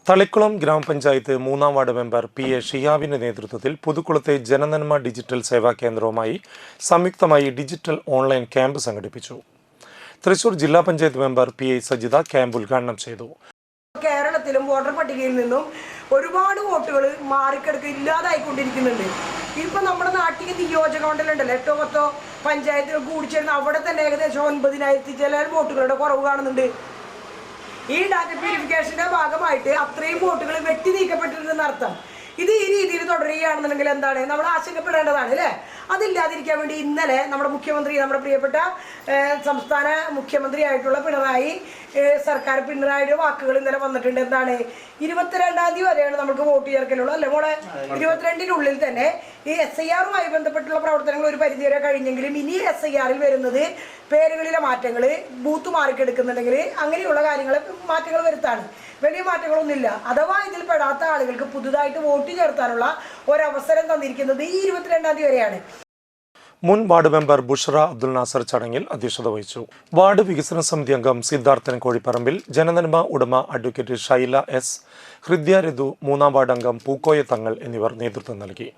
തളിക്കുളം ഗ്രാമപഞ്ചായത്ത് 3-ാം ward member PA. ഷിയാബിന്റെ നേതൃത്വത്തിൽ പുതുക്കുളത്തെ ജനനന്മ digital സേവാ കേന്ദ്രവുമായി സംയുക്തമായി ഡിജിറ്റൽ ഓൺലൈൻ ക്യാമ്പ് സംഘടിപ്പിച്ചു. തൃശൂർ ജില്ലാ പഞ്ചായത്ത് മെമ്പർ പി.ഐ. സജിത ക്യാമ്പ് ഉദ്ഘാടനം ചെയ്തു. കേരളത്തിലും വോട്ടർ പട്ടികയിൽ നിന്നും ഒരുപാട് വോട്ടുകൾ ഇല്ലാതായിക്കൊണ്ടിരിക്കുന്നുണ്ട്. ഇപ്പൊ നമ്മുടെ നാട്ടിൽ നിയോജക മണ്ഡലമുണ്ടല്ലോ, 8-10 പഞ്ചായത്തുകൾ കൂടിച്ചേർന്ന് അവിടെ തന്നെ ഏകദേശം 9,000 ചില വോട്ടുകളുടെ കുറവ് കാണുന്നുണ്ട്. ഈ ഡാറ്റ പ്യൂരിഫിക്കേഷന്റെ ഭാഗമായിട്ട് അത്രയും വോട്ടുകൾ വെട്ടി നീക്കപ്പെട്ടിട്ടുണ്ടെന്ന് അർത്ഥം. ഇത് ഈ രീതിയിൽ തുടരുകയാണെന്നുണ്ടെങ്കിൽ എന്താണ് നമ്മൾ ആശങ്കപ്പെടേണ്ടതാണ് അല്ലേ? അതില്ലാതിരിക്കാൻ വേണ്ടി ഇന്നലെ നമ്മുടെ മുഖ്യമന്ത്രി, നമ്മുടെ പ്രിയപ്പെട്ട സംസ്ഥാന മുഖ്യമന്ത്രി ആയിട്ടുള്ള പിണറായിയുടെ വാക്കുകൾ ഇന്നലെ വന്നിട്ടുണ്ട്. എന്താണ്, 22-ാം തീയതി വരെയാണ് നമുക്ക് വോട്ട് ചേർക്കലുള്ളൂ അല്ലേ മോളെ? 22-നുള്ളിൽ തന്നെ ഈ SIR-മായി ബന്ധപ്പെട്ടുള്ള പ്രവർത്തനങ്ങൾ ഒരു പരിധിവരെ കഴിഞ്ഞെങ്കിലും ഇനി SIR-ൽ വരുന്നത് പേരുകളിലെ മാറ്റങ്ങൾ, ബൂത്ത് മാറിക്കെടുക്കുന്നുണ്ടെങ്കിൽ അങ്ങനെയുള്ള മാറ്റങ്ങൾ വരുത്താണ്. വലിയ മാറ്റങ്ങളൊന്നുമില്ല. അഥവാ ഇതിൽ പെടാത്ത ആളുകൾക്ക് പുതുതായിട്ട് വോട്ട് ചേർത്താനുള്ള ഒരവസരം തന്നിരിക്കുന്നത് ഈ 22-ാം തീയതി വരെയാണ്. മുൻ വാർഡ് മെമ്പർ ബുഷ്റ അബ്ദുൽ നാസർ ചടങ്ങിൽ അധ്യക്ഷത വഹിച്ചു. വാർഡ് വികസന സമിതി അംഗം സിദ്ധാർത്ഥൻ കോഴിപ്പറമ്പിൽ, ജനനന്മ ഉടമ advocate Shaila S, Hridya Raghu, 3-ാം ward അംഗം പൂക്കോയ തങ്ങൾ എന്നിവർ നേതൃത്വം നൽകി.